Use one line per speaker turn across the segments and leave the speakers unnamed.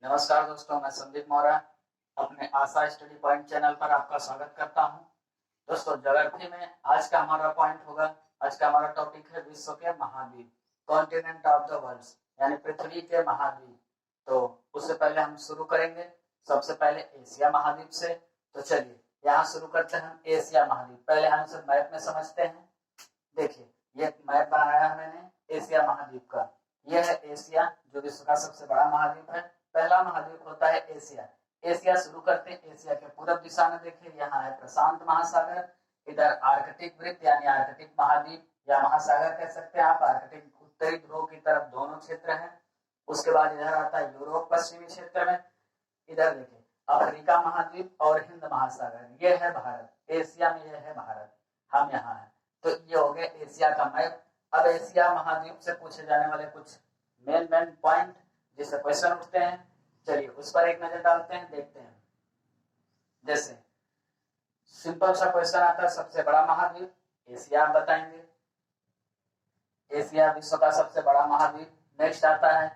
नमस्कार दोस्तों, मैं संदीप मौर्य अपने आशा स्टडी पॉइंट चैनल पर आपका स्वागत करता हूं। दोस्तों, ज्योग्राफी में आज का हमारा पॉइंट होगा, आज का हमारा टॉपिक है विश्व के महाद्वीप, कॉन्टिनेंट ऑफ द वर्ल्ड, यानी पृथ्वी के महाद्वीप। तो उससे पहले हम शुरू करेंगे सबसे पहले एशिया महाद्वीप से। तो चलिए यहाँ शुरू करते हैं हम एशिया महाद्वीप। पहले हम इसे मैप में समझते हैं। देखिए, ये मैप बनाया है मैंने एशिया महाद्वीप का। यह है एशिया, जो विश्व का सबसे बड़ा महाद्वीप है। पहला महाद्वीप होता है एशिया। एशिया शुरू करते हैं एशिया के पूर्व दिशा में। देखिए, यहाँ है प्रशांत महासागर, इधर आर्कटिक वृत्त यानी आर्कटिक महाद्वीप या महासागर कह सकते हैं आप। आर्कटिक उत्तरी ध्रुव की तरफ दोनों क्षेत्र हैं। उसके बाद इधर आता है यूरोप पश्चिमी क्षेत्र में। इधर देखिए अफ्रीका महाद्वीप और हिंद महासागर। ये है भारत, एशिया में यह है भारत, हम यहाँ है। तो ये हो गया एशिया का मैप। अब एशिया महाद्वीप से पूछे जाने वाले कुछ मेन पॉइंट जिससे क्वेश्चन उठते हैं, चलिए उस पर एक नजर डालते हैं, देखते हैं। जैसे सिंपल सा क्वेश्चन आता है, सबसे बड़ा महाद्वीप एशिया, आप बताएंगे। एशिया विश्व का सबसे बड़ा महाद्वीप। नेक्स्ट आता है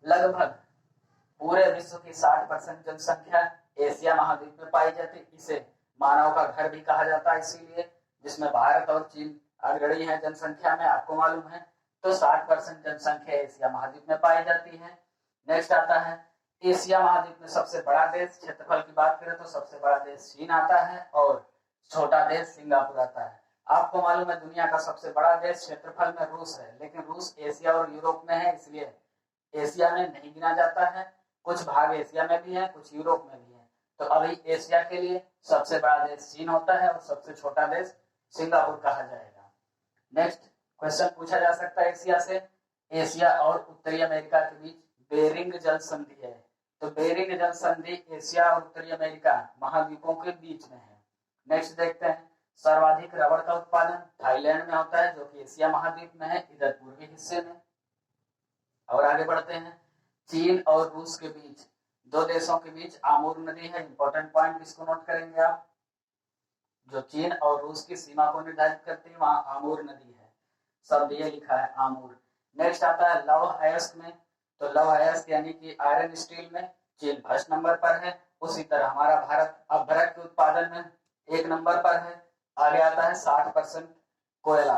लगभग पूरे विश्व की 60% जनसंख्या एशिया महाद्वीप में पाई जाती है। इसे मानव का घर भी कहा जाता है, इसीलिए, जिसमें भारत और चीन अग्रणी है जनसंख्या में, आपको मालूम है। तो 60% जनसंख्या एशिया महाद्वीप में पाई जाती है। नेक्स्ट आता है एशिया महाद्वीप में सबसे बड़ा देश। क्षेत्रफल की बात करें तो सबसे बड़ा देश चीन आता है और छोटा देश सिंगापुर आता है। आपको मालूम है दुनिया का सबसे बड़ा देश क्षेत्रफल में रूस है, लेकिन रूस एशिया और यूरोप में है, इसलिए एशिया में नहीं गिना जाता है। कुछ भाग एशिया में भी है, कुछ यूरोप में भी है। तो अभी एशिया के लिए सबसे बड़ा देश चीन होता है और सबसे छोटा देश सिंगापुर कहा जाएगा। नेक्स्ट क्वेश्चन पूछा जा सकता है एशिया से, एशिया और उत्तरी अमेरिका के बीच बेरिंग जल संधि है। तो बेरिंग जल संधि एशिया और उत्तरी अमेरिका महाद्वीपों के बीच में है। नेक्स्ट देखते हैं सर्वाधिक रबड़ का उत्पादन थाईलैंड में होता है, जो कि एशिया महाद्वीप में है, इधर पूर्वी हिस्से में। और आगे बढ़ते हैं, चीन और रूस के बीच, दो देशों के बीच आमूर नदी है। इंपॉर्टेंट पॉइंट इसको नोट करेंगे आप। जो चीन और रूस की सीमा को निर्धारित करती है वहां आमूर नदी है, शब्द ये लिखा है आमूर। नेक्स्ट आता है लौह अयस्क में। तो लौह अयस्क यानी कि आयरन स्टील में चीन फर्स्ट नंबर पर है। उसी तरह हमारा भारत अपभ्रक के उत्पादन में 1 नंबर पर है। आगे आता है 60% कोयला।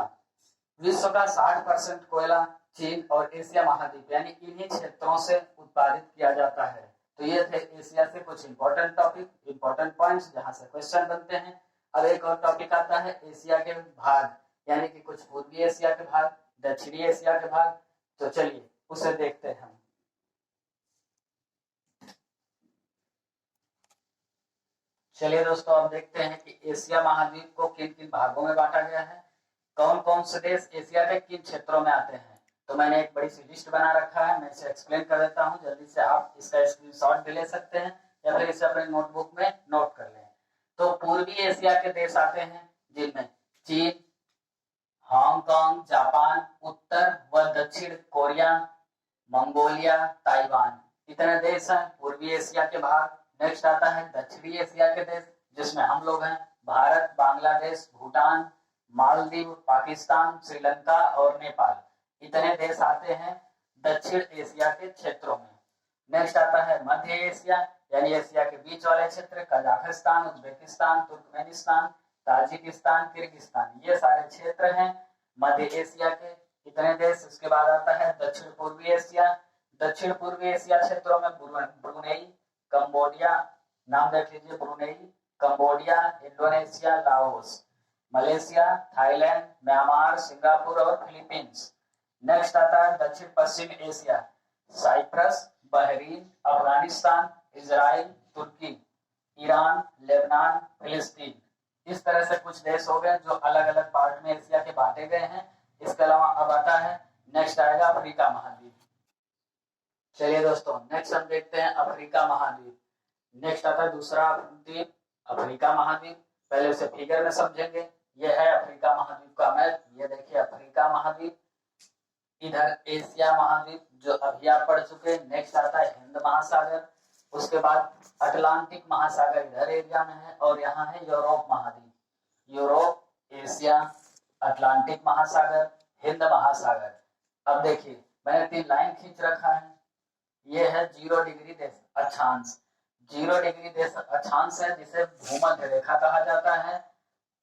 विश्व का 60% कोयला चीन और एशिया महाद्वीप यानी इन्हीं क्षेत्रों से उत्पादित किया जाता है। तो ये थे एशिया से कुछ इंपॉर्टेंट टॉपिक, इंपॉर्टेंट पॉइंट्स जहां से क्वेश्चन बनते हैं। अब एक और टॉपिक आता है एशिया के भाग, यानी कि कुछ पूर्वी एशिया के भाग, दक्षिणी एशिया के भाग। तो चलिए उसे देखते हैं हम। चलिए दोस्तों, अब देखते हैं कि एशिया महाद्वीप को किन किन भागों में बांटा गया है, कौन कौन से देश एशिया के किन क्षेत्रों में आते हैं। तो मैंने एक बड़ी सी लिस्ट बना रखा है, मैं इसे एक्सप्लेन कर देता हूं जल्दी से। आप इसका स्क्रीनशॉट भी ले सकते हैं या फिर इसे अपने नोटबुक में नोट कर लें। तो पूर्वी एशिया के देश आते हैं जिनमें चीन, हांगकांग, जापान, उत्तर व दक्षिण कोरिया, मंगोलिया, ताइवान, इतने देश हैं पूर्वी एशिया के भाग। नेक्स्ट आता है दक्षिणी एशिया के देश, जिसमें हम लोग हैं भारत, बांग्लादेश, भूटान, मालदीव, पाकिस्तान, श्रीलंका और नेपाल। इतने देश आते हैं दक्षिण एशिया के क्षेत्रों में। नेक्स्ट आता है मध्य एशिया, यानी एशिया के बीच वाले क्षेत्र, Kazakhstan, Uzbekistan, Turkmenistan, Tajikistan, Kyrgyzstan, ये सारे क्षेत्र हैं मध्य एशिया के, इतने देश। उसके बाद आता है दक्षिण पूर्वी एशिया। दक्षिण पूर्वी एशिया क्षेत्रों में ब्रुनेई, कंबोडिया, नाम देख लीजिए, Brunei, Cambodia, Indonesia, Laos, Malaysia, Thailand, Myanmar, Singapore और फिलीपींस। नेक्स्ट आता है दक्षिण पश्चिम Asia, Cyprus, Bahrain, Afghanistan, Israel, तुर्की, ईरान, लेबनान, फिलिस्तीन। इस तरह से कुछ देश हो गए जो अलग अलग पार्ट में एशिया के बांटे गए हैं। इसके अलावा अब आता है, नेक्स्ट आएगा अफ्रीका महाद्वीप। चलिए दोस्तों, नेक्स्ट हम देखते हैं अफ्रीका महाद्वीप। नेक्स्ट आता है दूसरा द्वीप अफ्रीका महाद्वीप। पहले उसे फिगर में समझेंगे। यह है अफ्रीका महाद्वीप का मैप। ये देखिए अफ्रीका महाद्वीप, इधर एशिया महाद्वीप जो अभी आप पढ़ चुके। नेक्स्ट आता है हिंद महासागर, उसके बाद अटलांटिक महासागर इधर एरिया में है, और यहाँ है यूरोप महाद्वीप। यूरोप, एशिया, अटलांटिक महासागर, हिंद महासागर। अब देखिए मैंने 3 लाइन खींच रखा है। ये है 0 डिग्री देश अक्षांश। 0 डिग्री देश अक्षांश है जिसे भूमध्य रेखा कहा जाता है,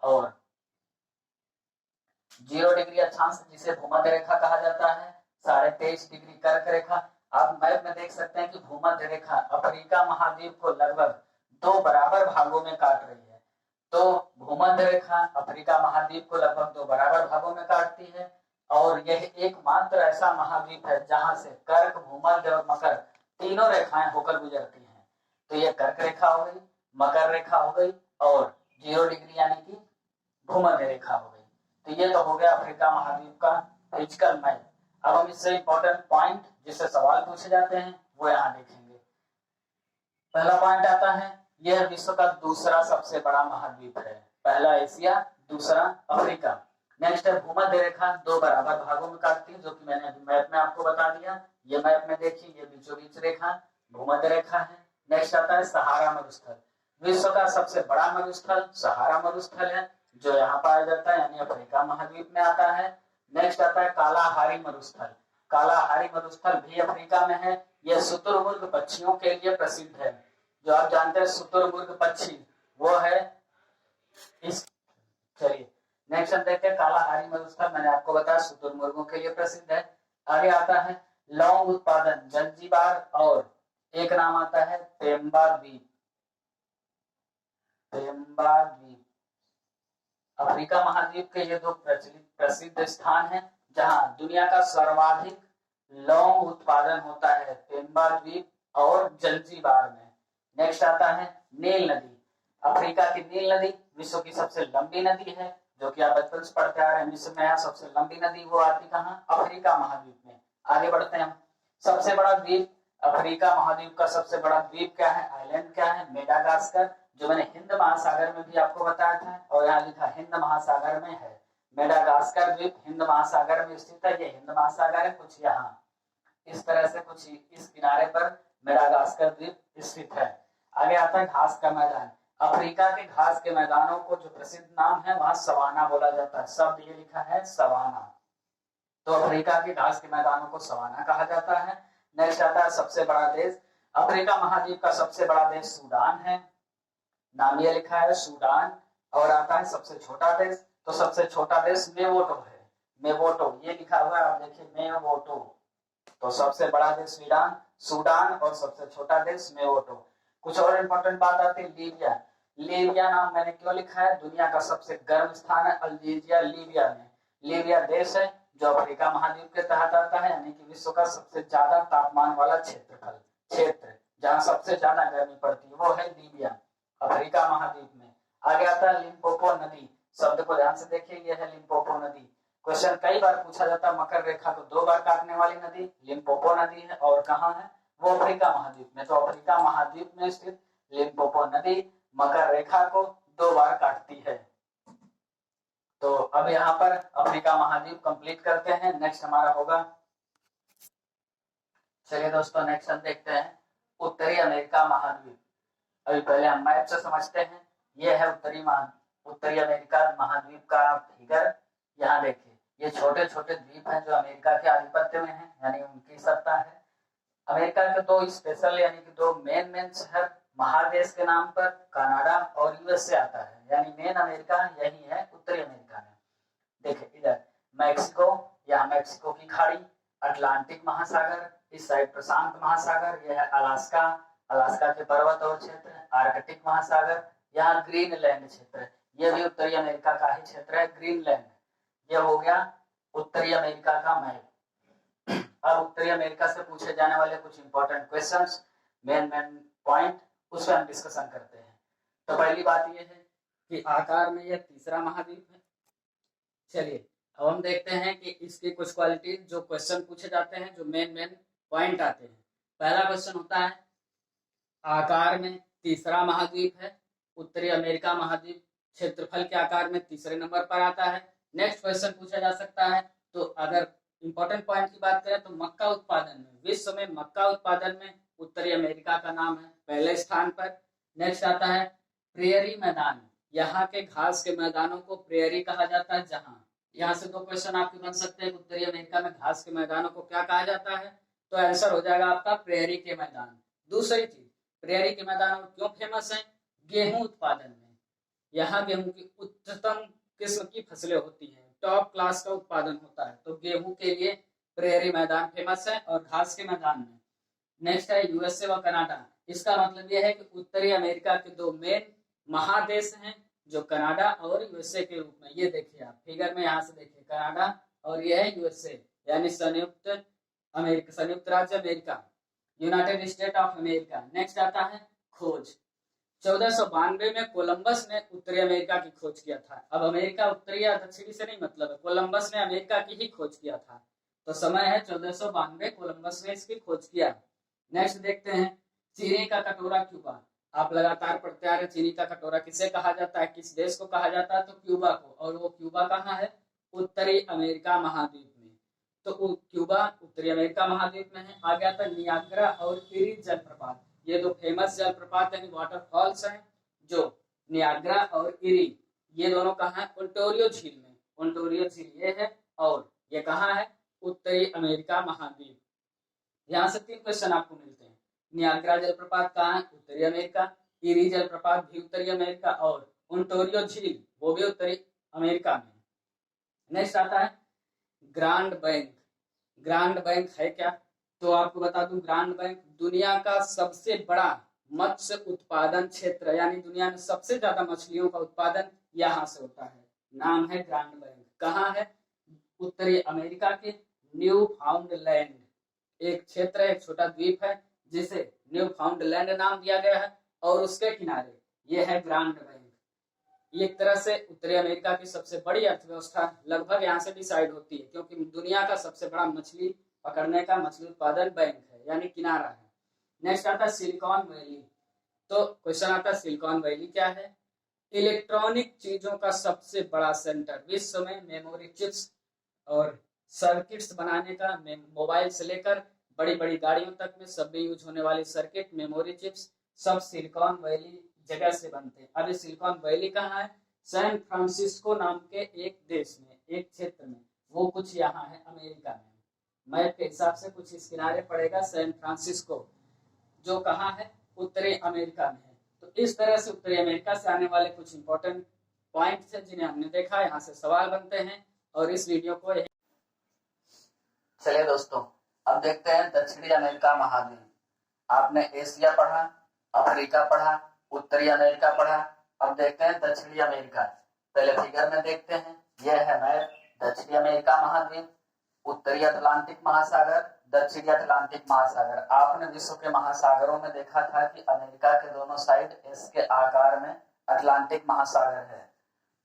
और 0 डिग्री अक्षांश जिसे भूमध्य रेखा कहा जाता है। 23.5 डिग्री कर्क रेखा। आप मैप में देख सकते हैं कि भूमध्य रेखा अफ्रीका महाद्वीप को लगभग 2 बराबर भागों में काट रही है। तो भूमध्य रेखा अफ्रीका महाद्वीप को लगभग 2 बराबर भागों में काटती है, और यह एकमात्र ऐसा महाद्वीप है जहां से कर्क, भूमध्य और मकर तीनों रेखाएं होकर गुजरती हैं। तो यह कर्क रेखा हो गई, मकर रेखा हो गई, और 0 डिग्री यानी कि भूमध्य रेखा हो गई। तो ये तो हो गया अफ्रीका महाद्वीप का फिजिकल मैप। अब हम इससे इंपॉर्टेंट पॉइंट जिससे सवाल पूछे जाते हैं वो यहाँ देखेंगे। पहला पॉइंट आता है, यह विश्व का दूसरा सबसे बड़ा महाद्वीप है। पहला एशिया, दूसरा अफ्रीका। नेक्स्ट है भूमध्य रेखा 2 बराबर भागों में काटती है, जो कि मैंने अभी मैप में आपको बता दिया। ये मैप में देखिए, ये बीचों बीच रेखा भूमध्य रेखा है। नेक्स्ट आता है सहारा मरुस्थल। विश्व का सबसे बड़ा मरुस्थल सहारा मरुस्थल है, जो यहाँ पाया जाता है, यानी अफ्रीका महाद्वीप में आता है। नेक्स्ट आता है कालाहारी मरुस्थल। कालाहारी मरुस्थल भी अफ्रीका में है। यह शुतुरमुर्ग पक्षियों के लिए प्रसिद्ध है। जो आप जानते हैं शुतुरमुर्ग पक्षी, वो है इस। चलिए नेक्स्ट हम देखते हैं कालाहारी मरुस्थल। मैंने आपको बताया शुतुरमुर्गों के लिए प्रसिद्ध है। आगे आता है लौंग उत्पादन जंजीबार, और एक नाम आता है पेम्बा द्वीप। पेम्बा द्वीप अफ्रीका महाद्वीप के ये दो प्रसिद्ध स्थान हैं जहां दुनिया का सर्वाधिक लौंग उत्पादन होता है, पेम्बा द्वीप और जंजीबार में। नेक्स्ट आता है नील नदी। अफ्रीका की नील नदी विश्व की सबसे लंबी नदी है, जो कि आप बचपन से पढ़ते आ रहे हैं। विश्व में सबसे लंबी नदी वो आती कहाँ? अफ्रीका महाद्वीप में। आगे बढ़ते हैं हम। सबसे बड़ा द्वीप अफ्रीका महाद्वीप का सबसे बड़ा द्वीप क्या है, आइलैंड क्या है? मेडागास्कर, जो मैंने हिंद महासागर में भी आपको बताया था, और यहाँ लिखा हिंद महासागर में है। मेडागास्कर द्वीप हिंद महासागर में स्थित है। ये हिंद महासागर है, कुछ यहाँ इस तरह से, कुछ इस किनारे पर मेडागास्कर द्वीप स्थित है। आगे आता है घास का मैदान। अफ्रीका के घास के मैदानों को जो प्रसिद्ध नाम है वहां सवाना बोला जाता है। शब्द ये लिखा है सवाना। तो अफ्रीका के घास के मैदानों को सवाना कहा जाता है। नेक्स्ट आता है सबसे बड़ा देश। अफ्रीका महाद्वीप का सबसे बड़ा देश सूडान है, नाम ये लिखा है सूडान। और आता है सबसे छोटा देश। तो सबसे छोटा देश मेवोटो है, मेवोटो ये लिखा हुआ है, आप देखिए मेवोटो। तो सबसे बड़ा देश सूडान और सबसे छोटा देश मेवोटो। कुछ और इंपॉर्टेंट बात आती है लीबिया। लीबिया नाम मैंने क्यों लिखा है? दुनिया का सबसे गर्म स्थान है अल्जीरिया, लीबिया में। लीबिया देश है जो अफ्रीका महाद्वीप के तहत आता है, यानी कि विश्व का सबसे ज्यादा तापमान वाला क्षेत्र जहाँ सबसे ज्यादा गर्मी पड़ती है वो है लीबिया, अफ्रीका महाद्वीप में। आगे आता है लिम्पोपो नदी। शब्द को ध्यान से देखिए, यह है लिम्पोपो नदी। क्वेश्चन कई बार पूछा जाता है, मकर रेखा को 2 बार काटने वाली नदी लिम्पोपो नदी है, और कहाँ है वो? अफ्रीका महाद्वीप में। तो अफ्रीका महाद्वीप में स्थित लिम्पोपो नदी मकर रेखा को 2 बार काटती है। तो अब यहाँ पर अफ्रीका महाद्वीप कंप्लीट करते हैं। नेक्स्ट हमारा होगा, चलिए दोस्तों नेक्स्ट हम देखते हैं उत्तरी अमेरिका महाद्वीप। अभी पहले हम मैप से समझते हैं। यह है उत्तरी अमेरिका महाद्वीप का फिगर। यहाँ देखिए, ये छोटे छोटे द्वीप हैं जो अमेरिका के आधिपत्य में हैं, यानी उनकी सत्ता है। अमेरिका के 2 स्पेशल यानी कि 2 मेन शहर महादेश के नाम पर कनाडा और यूएस से आता है, यानी मेन अमेरिका यही है उत्तरी अमेरिका में। देखिए इधर मैक्सिको, यहाँ मैक्सिको की खाड़ी, अटलांटिक महासागर, इस साइड प्रशांत महासागर, यह है अलास्का, अलास्का के पर्वत और क्षेत्र, आर्कटिक महासागर, यहाँ ग्रीनलैंड क्षेत्र, यह भी उत्तरी अमेरिका का ही क्षेत्र है, ग्रीनलैंड। यह हो गया उत्तरी अमेरिका का मैप। अब उत्तरी अमेरिका से पूछे जाने वाले कुछ इंपॉर्टेंट क्वेश्चंस, मेन पॉइंट, उस पर हम डिस्कशन करते हैं। तो पहली बात यह है कि आकार में यह तीसरा महाद्वीप है। चलिए अब हम देखते हैं कि इसकी कुछ क्वालिटी जो क्वेश्चन पूछे जाते हैं, जो मेन पॉइंट आते हैं। पहला क्वेश्चन होता है आकार में तीसरा महाद्वीप है उत्तरी अमेरिका महाद्वीप, क्षेत्रफल के आकार में तीसरे नंबर पर आता है। नेक्स्ट क्वेश्चन पूछा जा सकता है, तो अगर इंपॉर्टेंट पॉइंट की बात करें तो मक्का उत्पादन में, विश्व में मक्का उत्पादन में उत्तरी अमेरिका का नाम है पहले स्थान पर। नेक्स्ट आता है प्रेयरी मैदान। यहाँ के घास के मैदानों को प्रेयरी कहा जाता है। जहाँ यहाँ से 2 क्वेश्चन आपके बन सकते हैं, उत्तरी अमेरिका में घास के मैदानों को क्या कहा जाता है? तो आंसर हो जाएगा आपका प्रेयरी के मैदान। दूसरी चीज, प्रेयरी के मैदान क्यों फेमस है? गेहूं उत्पादन में। यहाँ गेहूं की उच्चतम किस्म की फसलें होती हैं, टॉप क्लास का उत्पादन होता है, तो गेहूं के लिए प्रेयरी मैदान फेमस है और घास के मैदान में। नेक्स्ट है यूएसए व कनाडा। इसका मतलब यह है कि उत्तरी अमेरिका के दो मेन महादेश हैं, जो कनाडा और यूएसए के रूप में। ये देखिए आप फिगर में यहाँ से देखिए, कनाडा और ये है यूएसए, यानी संयुक्त अमेरिका, संयुक्त राज्य America, United state of America. Next आता है खोज। 1492 में कोलंबस ने उत्तरी अमेरिका की खोज किया था। अब अमेरिका उत्तरी या दक्षिणी से नहीं मतलब है, कोलंबस ने अमेरिका की ही खोज किया था, तो समय है 1492, कोलंबस ने इसकी खोज किया। नेक्स्ट देखते हैं चीनी का कटोरा क्यूबा। आप लगातार पढ़ते आ रहे, चीनी का कटोरा किसे कहा जाता है, किस देश को कहा जाता है? तो क्यूबा को। और वो क्यूबा कहाँ है? उत्तरी अमेरिका महाद्वीप में। तो क्यूबा उत्तरी अमेरिका महाद्वीप में है। आगे आता है नियाग्रा और इरी जलप्रपात। ये दो फेमस जलप्रपात यानी वाटरफॉल्स हैं, जो नियाग्रा और इरी, ये दोनों कहाँ है? ओंटारियो झील में। ओंटारियो झील ये है, और ये कहाँ है? उत्तरी अमेरिका महाद्वीप। यहाँ से 3 क्वेश्चन आपको मिलते हैं। नियाग्रा जलप्रपात कहाँ है? उत्तरी अमेरिका। इरी जलप्रपात भी उत्तरी अमेरिका, और ओंटारियो झील वो भी उत्तरी अमेरिका में। नेक्स्ट आता है ग्रांड बैंक। ग्रांड बैंक है क्या? तो आपको बता दूं, ग्रांड बैंक दुनिया का सबसे बड़ा मत्स्य उत्पादन क्षेत्र, यानी दुनिया में सबसे ज्यादा मछलियों का उत्पादन यहाँ से होता है। नाम है ग्रांड बैंक। कहाँ है? उत्तरी अमेरिका के न्यू फाउंडलैंड, एक क्षेत्र है, एक छोटा द्वीप है, जिसे न्यू फाउंडलैंड नाम दिया गया है, और उसके किनारे ये है ग्रांड बैंक। ये एक तरह से उत्तरी अमेरिका की सबसे बड़ी अर्थव्यवस्था लगभग यहाँ से डिसाइड होती है, क्योंकि दुनिया का सबसे बड़ा मछली पकड़ने का मछली उत्पादन बैंक है, यानी किनारा है। नेक्स्ट आता है सिलिकॉन वैली। तो क्वेश्चन आता है सिलिकॉन वैली क्या है? इलेक्ट्रॉनिक चीजों का सबसे बड़ा सेंटर, विश्व में मेमोरी चिप्स और सर्किट्स बनाने का, मोबाइल से लेकर बड़ी बड़ी गाड़ियों तक में सब में यूज होने वाली सर्किट, मेमोरी चिप्स, सब सिलिकॉन वैली जगह से बनते हैं। अभी सिलिकॉन वैली कहाँ है? सैन फ्रांसिस्को नाम के एक देश में, एक क्षेत्र में, वो कुछ यहाँ है अमेरिका में। मैप के हिसाब से कुछ इस किनारे पड़ेगा सैन फ्रांसिस्को, जो कहाँ है? उत्तरी अमेरिका में है। तो इस तरह से उत्तरी अमेरिका से आने वाले कुछ इंपॉर्टेंट पॉइंट्स हैं जिन्हें हमने देखा, यहाँ से सवाल बनते हैं, और इस वीडियो को चलिए दोस्तों, अब देखते हैं दक्षिणी अमेरिका महाद्वीप। आपने एशिया पढ़ा, अफ्रीका पढ़ा, उत्तरी अमेरिका पढ़ा, अब देखते हैं दक्षिणी अमेरिका। पहले फिगर में देखते हैं, यह है मैप, दक्षिणी अमेरिका महाद्वीप, उत्तरी अटलांटिक महासागर, दक्षिणी अटलांटिक महासागर। आपने विश्व के महासागरों में देखा था कि अमेरिका के दोनों साइड एस के आकार में अटलांटिक महासागर है,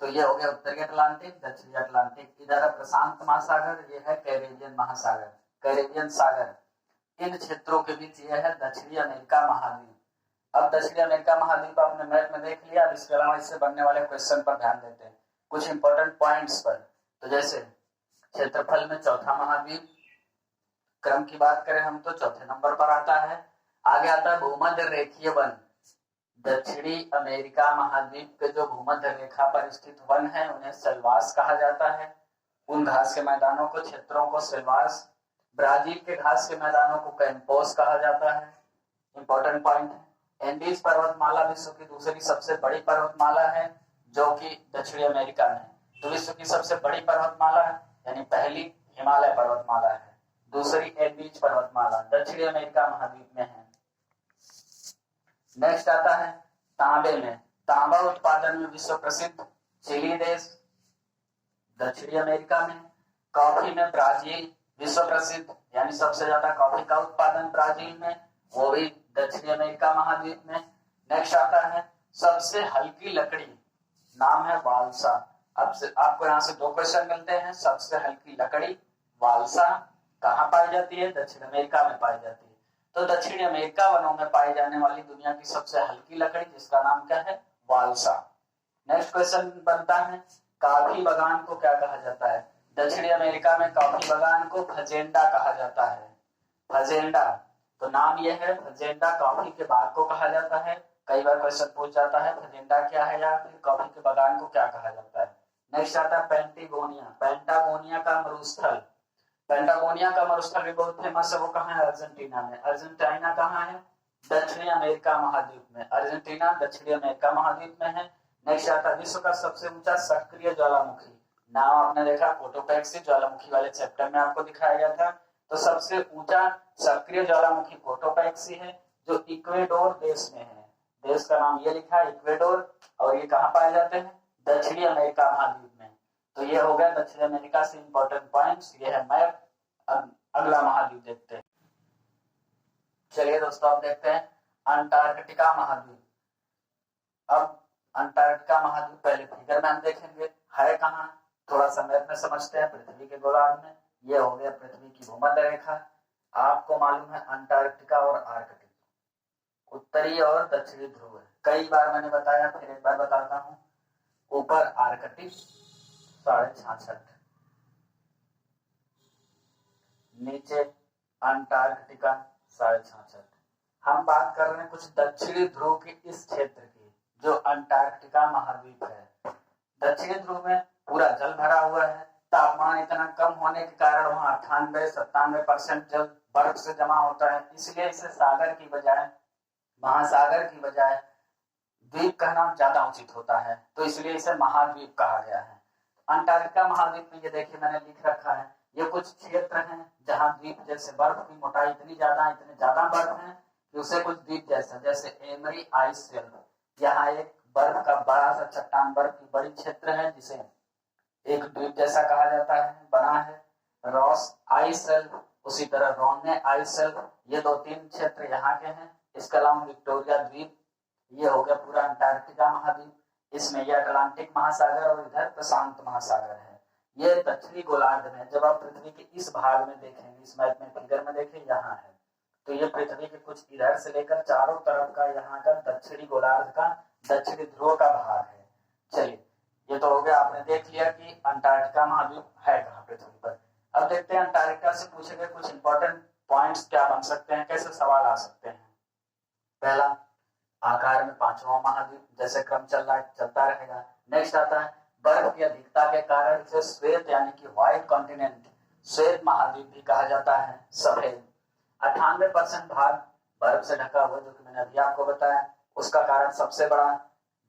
तो ये हो गया उत्तरी अटलांटिक, दक्षिणी अटलांटिक। इधर प्रशांत महासागर, ये है कैरेबियन महासागर, कैरेबियन सागर। इन क्षेत्रों के बीच ये है दक्षिणी अमेरिका महाद्वीप। अब दक्षिणी अमेरिका महाद्वीप आपने मैप में देख लिया। अब इसके अलावा इससे बनने वाले क्वेश्चन पर ध्यान देते हैं, कुछ इंपॉर्टेंट पॉइंट्स पर। तो जैसे क्षेत्रफल में चौथा महाद्वीप, क्रम की बात करें हम तो चौथे नंबर पर आता है। आगे आता है भूमध्य रेखीय वन। दक्षिणी अमेरिका महाद्वीप के जो भूमध्य रेखा पर स्थित वन है उन्हें सेल्वास कहा जाता है। उन घास के मैदानों को, क्षेत्रों को सेल्वास। ब्राजील के घास के मैदानों को कैंपोस कहा जाता है। इंपॉर्टेंट पॉइंट है। एंडीज पर्वतमाला विश्व की दूसरी सबसे बड़ी पर्वतमाला है, जो कि दक्षिणी अमेरिका में। तो विश्व की सबसे बड़ी पर्वतमाला है, यानी पहली हिमालय पर्वतमाला है, दूसरी एंडीज पर्वतमाला दक्षिणी अमेरिका महाद्वीप में है। नेक्स्ट आता है तांबे में। तांबा उत्पादन में विश्व प्रसिद्ध चिली देश, दक्षिणी अमेरिका में। कॉफी में ब्राजील विश्व प्रसिद्ध, यानी सबसे ज्यादा कॉफी का उत्पादन ब्राजील में, वो भी दक्षिणी अमेरिका महाद्वीप में। नेक्स्ट आता है सबसे हल्की लकड़ी, नाम है वालसा। अब से आपको यहाँ से 2 क्वेश्चन मिलते हैं। सबसे हल्की लकड़ी वालसा कहाँ पाई जाती है? दक्षिण अमेरिका में पाई जाती है। तो दक्षिणी अमेरिका वनों में पाई जाने वाली दुनिया की सबसे हल्की लकड़ी, जिसका नाम क्या है? वालसा। नेक्स्ट क्वेश्चन बनता है कॉफी बागान को क्या कहा जाता है? दक्षिणी अमेरिका में कॉफी बागान को फजेंडा कहा जाता है। फजेंडा, तो नाम यह है फजेंडा, कॉफी के बाग को कहा जाता है। कई बार क्वेश्चन पूछ जाता है फजेंडा क्या है, या फिर कॉफी के बागान को क्या कहा जाता है। नेक्स्ट आता है पेंटागोनिया। पेंटागोनिया का मरुस्थल, पेंटागोनिया का मरुस्थल भी बहुत फेमस है, वो कहाँ है? अर्जेंटीना में। अर्जेंटीना कहाँ है? दक्षिणी अमेरिका महाद्वीप में। अर्जेंटीना दक्षिणी अमेरिका महाद्वीप में है। नेक्स्ट आता है विश्व का सबसे ऊंचा सक्रिय ज्वालामुखी। नाम आपने देखा कोटोपैक्सी, ज्वालामुखी वाले चैप्टर में आपको दिखाया गया था। तो सबसे ऊंचा सक्रिय ज्वालामुखी कोटोपैक्सी है, जो इक्वेडोर देश में है। देश का नाम ये लिखा है इक्वेडोर, और ये कहाँ पाए जाते हैं? दक्षिणी अमेरिका महाद्वीप में। तो ये हो गया दक्षिण अमेरिका से इंपॉर्टेंट पॉइंट्स। ये है मैप। अगला महाद्वीप देखते हैं। चलिए दोस्तों, अब देखते हैं अंटार्कटिका महाद्वीप। अब अंटार्कटिका महाद्वीप पहले फिगर में हम देखेंगे है कहाँ, थोड़ा सा मैप में समझते हैं। पृथ्वी के गोलार्ध में ये हो गया पृथ्वी की भूमध्य रेखा। आपको मालूम है अंटार्कटिका और आर्कटिक उत्तरी और दक्षिणी ध्रुव है। कई बार मैंने बताया, फिर एक बार बताता हूँ। ऊपर आर्कटिक 66.5, नीचे अंटार्कटिका 66.5। हम बात कर रहे हैं कुछ दक्षिणी ध्रुव के इस क्षेत्र की, जो अंटार्कटिका महाद्वीप है। दक्षिणी ध्रुव में पूरा जल भरा हुआ है। तापमान इतना कम होने के कारण वहां 98-97% जल बर्फ से जमा होता है, इसलिए इसे सागर की बजाय, महासागर की बजाय द्वीप कहना ज्यादा उचित होता है। तो इसलिए इसे महाद्वीप कहा गया है। अंटार्कटिका महाद्वीप में ये देखिए मैंने लिख रखा है, ये कुछ क्षेत्र हैं जहां द्वीप जैसे बर्फ की मोटाई इतने ज्यादा बर्फ है कि उसे कुछ द्वीप जैसा, जैसे एमरी आइस शेल्फ। यहाँ एक बर्फ का बड़ा सा चट्टान, बर्फ की बड़ी क्षेत्र है जिसे एक द्वीप जैसा कहा जाता है, बना है। रॉस आइस शेल्फ, उसी तरह रोने आइस शेल्फ, ये 2-3 क्षेत्र यहाँ के हैं। इसके अलावा विक्टोरिया द्वीप, ये हो गया पूरा अंटार्कटिका महाद्वीप। इसमें यह अटलांटिक महासागर और इधर प्रशांत महासागर है। ये दक्षिणी गोलार्ध में, जब आप पृथ्वी के इस भाग में देखेंगे, इस मैप में फिगर में देखें, यहाँ है। तो ये पृथ्वी के कुछ इधर से लेकर चारों तरफ का यहाँ का दक्षिणी गोलार्ध का दक्षिणी ध्रुव का भाग है। चलिए, ये तो हो गया, आपने देख लिया कि अंटार्कटिका महाद्वीप है कहाँ पृथ्वी पर। अब देखते हैं अंटार्कटिका से पूछे गए कुछ इंपॉर्टेंट पॉइंट्स क्या बन सकते हैं, कैसे सवाल आ सकते हैं। पहला, आकार में 5वां महाद्वीप, जैसे क्रम चलता रहेगा। नेक्स्ट आता है बर्फ की अधिकता के कारण इसे श्वेत यानी कि व्हाइट कॉन्टिनेंट, श्वेत महाद्वीप भी कहा जाता है, सफेद। 98% भाग बर्फ से ढका हुआ, जो कि मैंने अभी आपको बताया। उसका कारण सबसे बड़ा,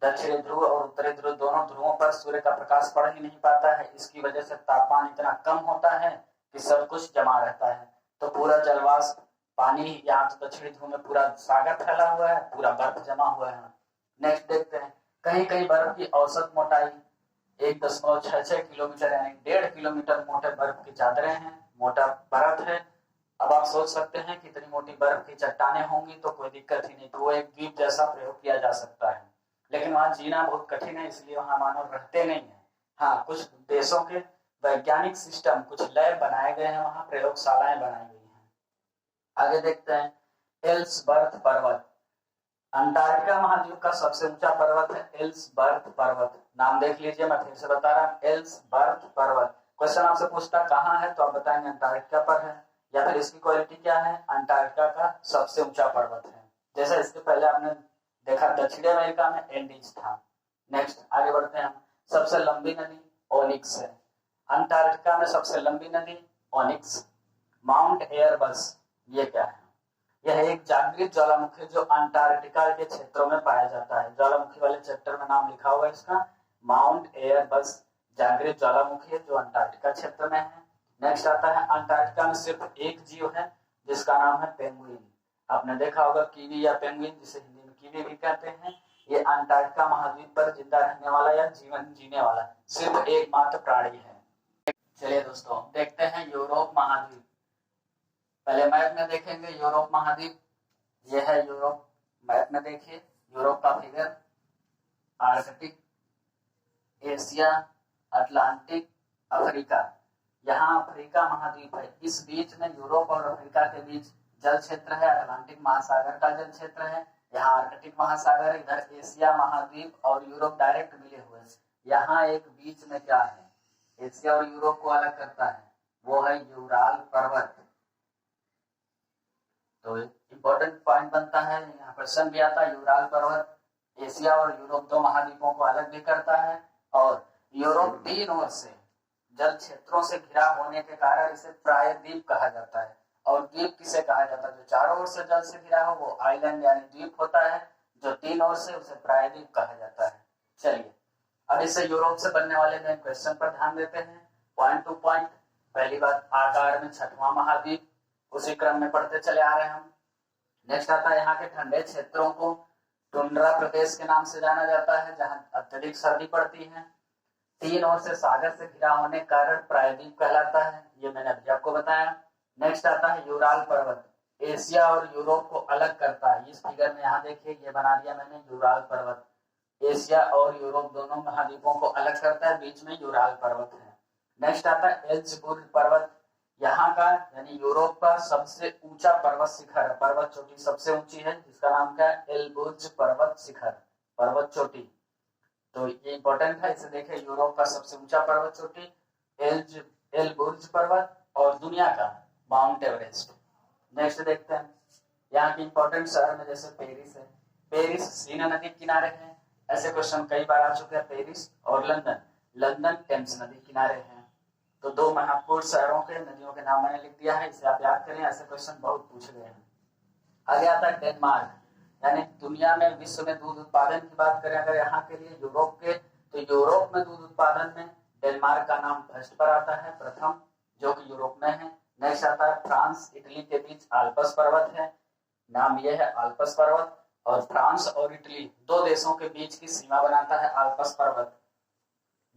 दक्षिणी ध्रुव और उत्तरी ध्रुव दोनों ध्रुवों पर सूर्य का प्रकाश पड़ ही नहीं पाता है। इसकी वजह से तापमान इतना कम होता है कि सब कुछ जमा रहता है। तो पूरा जलवाष्प, पानी यहाँ तो दक्षिणी ध्रुव में पूरा सागर फैला हुआ है, पूरा बर्फ जमा हुआ है। नेक्स्ट देखते हैं, कहीं कहीं बर्फ की औसत मोटाई 1.66 किलोमीटर यानी 1.5 किलोमीटर मोटे बर्फ की चादरें हैं, मोटा बर्फ है। अब आप सोच सकते हैं कि इतनी मोटी बर्फ की चट्टानें होंगी तो कोई दिक्कत ही नहीं, तो वो एक द्वीप जैसा प्रयोग किया जा सकता है। लेकिन वहां जीना बहुत कठिन है, इसलिए वहां मानव रहते नहीं है। हाँ, कुछ देशों के वैज्ञानिक सिस्टम, कुछ लैब बनाए गए हैं, वहां प्रयोगशालाएं बनाई गई हैं। आगे देखते हैं एल्सबर्थ पर्वत। अंटार्कटिका महाद्वीप का सबसे ऊंचा पर्वत है एल्सबर्थ पर्वत। नाम देख लीजिए, मैं फिर से बता रहा हूँ, एल्सबर्थ पर्वत। क्वेश्चन आपसे पूछता कहाँ है, तो आप बताएंगे अंटार्कटिका पर है, या फिर इसकी क्वालिटी क्या है, अंटार्कटिका का सबसे ऊंचा पर्वत है। जैसे इसके पहले आपने देखा दक्षिणी अमेरिका में एंडीज था। नेक्स्ट आगे बढ़ते हैं हम, सबसे लंबी नदी ओनिक्स है। अंटार्कटिका में सबसे लंबी नदी ओनिक्स। माउंट एयरबस, ये क्या है? यह एक जागृत ज्वालामुखी जो अंटार्कटिका के क्षेत्रों में पाया जाता है। ज्वालामुखी वाले चैप्टर में नाम लिखा हुआ है इसका, माउंट एयरबस जागृत ज्वालामुखी है जो अंटार्कटिका क्षेत्र में है। नेक्स्ट आता है, अंटार्कटिका में सिर्फ एक जीव है जिसका नाम है पेंगुइन। आपने देखा होगा कीवी या पेंगुइन, जिसे हिंदी में कीवी भी कहते हैं। ये अंटार्कटिका महाद्वीप पर जिंदा रहने वाला या जीवन जीने वाला सिर्फ एकमात्र प्राणी है। चलिए दोस्तों, देखते हैं यूरोप महाद्वीप। पहले मैप में देखेंगे यूरोप महाद्वीप, यह है यूरोप। मैप में देखिए यूरोप का figure, Arctic, Asia, Atlantic, Africa. यहाँ अफ्रीका महाद्वीप है। इस बीच में यूरोप और अफ्रीका के बीच जल क्षेत्र है, अटलांटिक महासागर का जल क्षेत्र है। यहाँ आर्कटिक महासागर, इधर एशिया महाद्वीप और यूरोप डायरेक्ट मिले हुए हैं। यहाँ एक बीच में क्या है, एशिया और यूरोप को अलग करता है, वो है यूराल पर्वत। तो इंपॉर्टेंट पॉइंट बनता है, यहाँ प्रश्न भी आता है, यूराल पर्वत एशिया और यूरोप दो महाद्वीपों को अलग भी करता है। और यूरोप 3 ओर से जल क्षेत्रों से घिरा होने के कारण इसे प्रायद्वीप कहा जाता है। और द्वीप किसे कहा जाता है? जो चारों ओर से जल से घिरा हो वो आइलैंड यानी द्वीप होता है, जो तीन ओर से उसे प्रायद्वीप कहा जाता है। चलिए अब इससे यूरोप से बनने वाले मेन क्वेश्चन पर ध्यान देते हैं, पॉइंट टू पॉइंट। पहली बात, आकार में छठवां महाद्वीप, उसी क्रम में पढ़ते चले आ रहे हैं हम। नेक्स्ट आता है यहाँ के ठंडे क्षेत्रों को टुंड्रा प्रदेश के नाम से जाना जाता है, जहाँ अत्यधिक सर्दी पड़ती है। तीन ओर से सागर से घिरा होने के कारण प्रायद्वीप कहलाता है, ये मैंने अभी आपको बताया। नेक्स्ट आता है यूराल पर्वत, एशिया और यूरोप को अलग करता है। इस फिगर में यहाँ देखिए ये बना दिया मैंने, यूराल पर्वत एशिया और यूरोप दोनों महाद्वीपों को अलग करता है, बीच में यूराल पर्वत है। नेक्स्ट आता है एल्ब्रुज पर्वत, यहाँ का यानी यूरोप का सबसे ऊंचा पर्वत शिखर है, पर्वत चोटी सबसे ऊंची है, जिसका नाम क्या है? एल्ब्रुज पर्वत शिखर, पर्वत चोटी। तो ये इंपॉर्टेंट है, इसे देखें, यूरोप का सबसे ऊंचा पर्वत चोटी एल्ब्रुज पर्वत और दुनिया का माउंट एवरेस्ट। नेक्स्ट देखते हैं यहाँ के इंपॉर्टेंट शहर में, जैसे पेरिस है, पेरिस सीना नदी किनारे है, ऐसे क्वेश्चन कई बार आ चुके हैं। पेरिस और लंदन, लंदन टेम्स नदी किनारे हैं। तो दो महत्वपूर्ण शहरों के नदियों के नाम मैंने लिख दिया है, इसे आप याद करें, ऐसे क्वेश्चन बहुत पूछे गए हैं। आगे आता है डेनमार्क, यानी दुनिया में विश्व में दूध उत्पादन की बात करें अगर यहाँ के लिए यूरोप के, तो यूरोप में दूध उत्पादन में डेनमार्क का नाम फर्स्ट पर आता है, प्रथम, जो कि यूरोप में है। नेक्स्ट आता है फ्रांस इटली के बीच आल्प्स पर्वत है, नाम यह है आल्प्स पर्वत, और फ्रांस और इटली दो देशों के बीच की सीमा बनाता है आल्प्स पर्वत,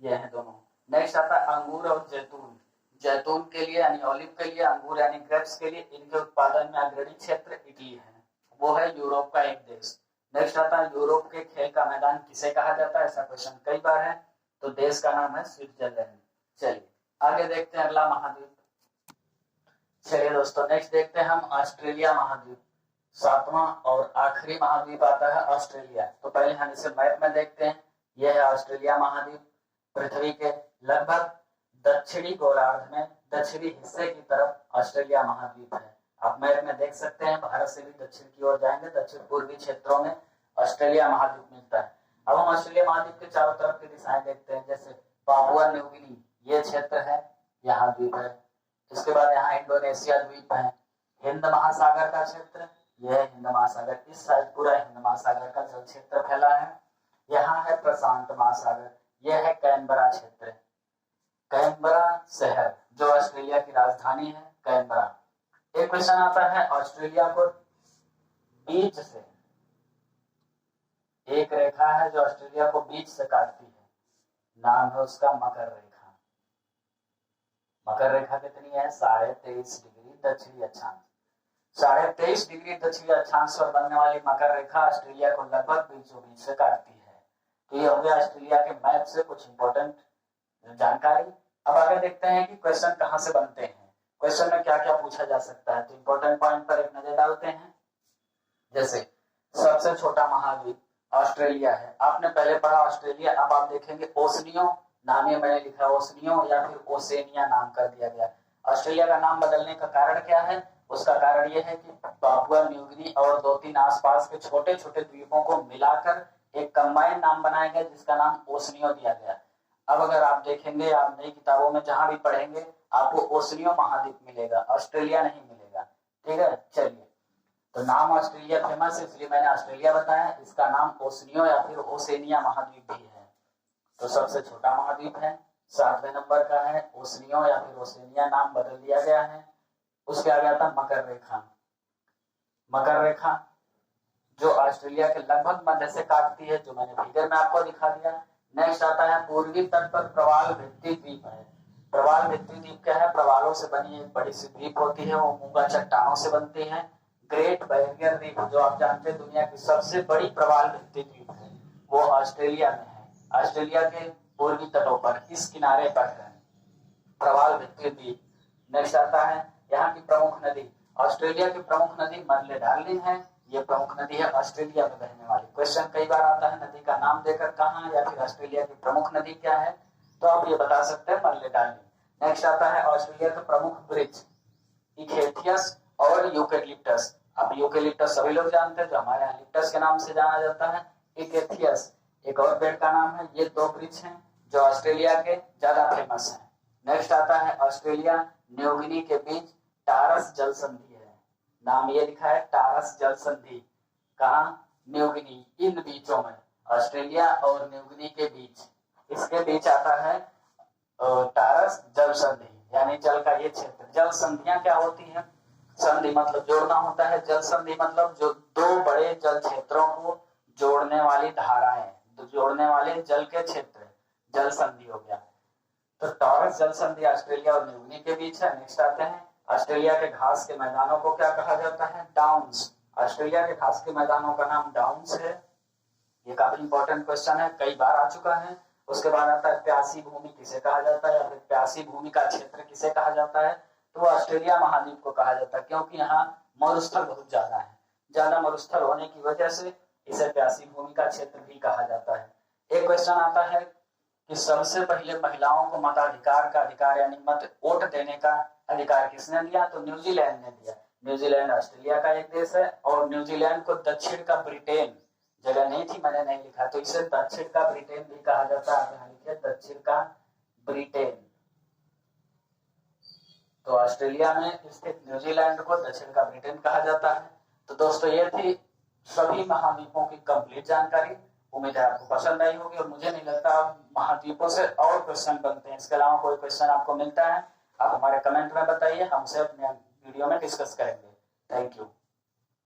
ये है दोनों। नेक्स्ट आता है अंगूर और जैतून, जैतून के लिए यानी ऑलिव के लिए, अंगूर यानी ग्रेप्स के लिए, इनके उत्पादन में अग्रणी क्षेत्र इटली है, वो है यूरोप का एक देश। नेक्स्ट आता है यूरोप के खेल का मैदान किसे कहा जाता है, ऐसा क्वेश्चन कई बार है, तो देश का नाम है स्विट्जरलैंड। चलिए आगे देखते हैं अगला महाद्वीप। चलिए दोस्तों नेक्स्ट देखते हैं हम ऑस्ट्रेलिया महाद्वीप, सातवां और आखिरी महाद्वीप आता है ऑस्ट्रेलिया। तो पहले हम इसे मैप में देखते हैं, यह है ऑस्ट्रेलिया महाद्वीप, पृथ्वी के लगभग दक्षिणी गोलार्ध में दक्षिणी हिस्से की तरफ ऑस्ट्रेलिया महाद्वीप है। आप मैप में देख सकते हैं, भारत से भी दक्षिण की ओर जाएंगे, दक्षिण पूर्वी क्षेत्रों में ऑस्ट्रेलिया महाद्वीप मिलता है। अब हम ऑस्ट्रेलिया महाद्वीप के चारों तरफ की दिशाएं देखते हैं, जैसे पापुआ न्यू गिनी, ये क्षेत्र है, यहाँ द्वीप है। इसके बाद यहाँ इंडोनेशिया द्वीप है, हिंद महासागर का क्षेत्र, यह है हिंद महासागर, इस साइड पूरा हिंद महासागर का जल क्षेत्र फैला है। यहाँ है प्रशांत महासागर, यह है कैनबरा क्षेत्र, कैनबरा शहर जो ऑस्ट्रेलिया की राजधानी है, कैनबरा। एक क्वेश्चन आता है, ऑस्ट्रेलिया को बीच से, एक रेखा है जो ऑस्ट्रेलिया को बीच से काटती है, नाम है उसका मकर रेखा। मकर रेखा कितनी है? 23.5 डिग्री दक्षिणी अक्षांश, 23.5 डिग्री दक्षिणी अक्षांश पर बनने वाली मकर रेखा ऑस्ट्रेलिया को लगभग बीचों बीच से काटती है। तो ये हो गया ऑस्ट्रेलिया के मैप से कुछ इंपॉर्टेंट जानकारी। अब आगे देखते हैं कि क्वेश्चन कहाँ से बनते हैं, क्वेश्चन में क्या क्या पूछा जा सकता है। तो इंपॉर्टेंट पॉइंट पर एक नजर डालते हैं। जैसे सबसे छोटा महाद्वीप ऑस्ट्रेलिया है, आपने पहले पढ़ा ऑस्ट्रेलिया, अब आप देखेंगे ओसनियो, नाम ये मैंने लिखा ओसनियो या फिर ओसेनिया नाम कर दिया गया। ऑस्ट्रेलिया का नाम बदलने का कारण क्या है? उसका कारण यह है कि पापुआ न्यू गिनी और 2-3 आसपास के छोटे छोटे द्वीपों को मिलाकर एक कंबाइंड नाम बनाया गया, जिसका नाम ओसनियो दिया गया। अब अगर आप देखेंगे, आप नई किताबों में जहां भी पढ़ेंगे आपको ओसनियो महाद्वीप मिलेगा, ऑस्ट्रेलिया नहीं मिलेगा, ठीक है। चलिए, तो नाम ऑस्ट्रेलिया फेमस है इसलिए मैंने ऑस्ट्रेलिया बताया, इसका नाम ओसनियो या फिर ओसेनिया महाद्वीप भी है। तो सबसे छोटा महाद्वीप है, 7वें नंबर का है, ओसनियो या फिर ओसेनिया नाम बदल दिया गया है। उसके आगे आता मकर रेखा, मकर रेखा जो ऑस्ट्रेलिया के लगभग मध्य से काटती है, जो मैंने फिगर में आपको दिखा दिया। नेक्स्ट आता है पूर्वी तट पर प्रवाल भित्ति द्वीप है। प्रवाल भित्ति द्वीप क्या है? प्रवालों से बनी एक बड़ी सी द्वीप होती है, वो मूंगा चट्टानों से बनती है। ग्रेट बैरियर द्वीप जो आप जानते हैं दुनिया की सबसे बड़ी प्रवाल भित्ति द्वीप है, वो ऑस्ट्रेलिया में है। ऑस्ट्रेलिया के पूर्वी तटों पर इस किनारे पर है प्रवाल भित्ति द्वीप। नेक्स्ट आता है यहाँ की प्रमुख नदी, ऑस्ट्रेलिया की प्रमुख नदी मरले डार्लिंग है, ये प्रमुख नदी है ऑस्ट्रेलिया में बहने वाली। क्वेश्चन कई बार आता है नदी का नाम देकर कहाँ या फिर ऑस्ट्रेलिया की प्रमुख नदी क्या है, तो आप ये बता सकते हैं मरले डार्लिंग। नेक्स्ट आता है ऑस्ट्रेलिया का प्रमुख वृक्ष इकेथियस और यूकेलिप्टस। अब यूकेलिप्टस सभी लोग जानते हैं, जो हमारे यहाँ लिप्टस के नाम से जाना जाता है। इकेथियस एक और पेड़ का नाम है। ये दो वृक्ष हैं जो ऑस्ट्रेलिया के ज्यादा फेमस हैं। नेक्स्ट आता है ऑस्ट्रेलिया न्यूगिनी के बीच टारस जल संधि है। नाम ये लिखा है टारस जल संधि, कहा न्यूगिनी, इन बीचों में, ऑस्ट्रेलिया और न्यूगिनी के बीच, इसके बीच आता है टारस जल संधि, यानी जल का ये क्षेत्र। जल संधियां क्या होती हैं? संधि मतलब जोड़ना होता है, जल संधि मतलब जो दो बड़े जल क्षेत्रों को जोड़ने वाली धाराएं, जोड़ने वाले जल के क्षेत्र, जल संधि हो गया। तो टॉरस जल संधि ऑस्ट्रेलिया और न्यूगिनी के बीच है। नेक्स्ट आते हैं ऑस्ट्रेलिया के घास के मैदानों को क्या कहा जाता है? डाउन्स। ऑस्ट्रेलिया के घास के मैदानों का नाम डाउन्स है। ये काफी इंपॉर्टेंट क्वेश्चन है, कई बार आ चुका है। उसके बाद आता है प्यासी भूमि किसे कहा जाता है, या फिर प्यासी भूमि का क्षेत्र किसे कहा जाता है? तो ऑस्ट्रेलिया महाद्वीप को कहा जाता है, क्योंकि यहाँ मरुस्थल बहुत ज्यादा है। ज्यादा मरुस्थल होने की वजह से इसे प्यासी भूमि का क्षेत्र भी कहा जाता है। एक क्वेश्चन आता है कि सबसे पहले महिलाओं को मताधिकार का अधिकार यानी मत वोट देने का अधिकार किसने दिया? तो न्यूजीलैंड ने दिया। न्यूजीलैंड ऑस्ट्रेलिया का एक देश है, और न्यूजीलैंड को दक्षिण का ब्रिटेन, जगह नहीं थी मैंने नहीं लिखा, तो इसे दक्षिण का ब्रिटेन भी कहा जाता है। आप यहाँ लिखिए दक्षिण का ब्रिटेन। तो ऑस्ट्रेलिया में स्थित न्यूजीलैंड को दक्षिण का ब्रिटेन कहा जाता है। तो दोस्तों ये थी सभी महाद्वीपों की कंप्लीट जानकारी। उम्मीद है आपको पसंद आई होगी, और मुझे नहीं लगता महाद्वीपों से और क्वेश्चन बनते हैं। इसके अलावा कोई क्वेश्चन आपको मिलता है, आप हमारे कमेंट में बताइए, हमसे अपने वीडियो में डिस्कस करेंगे। Thank you.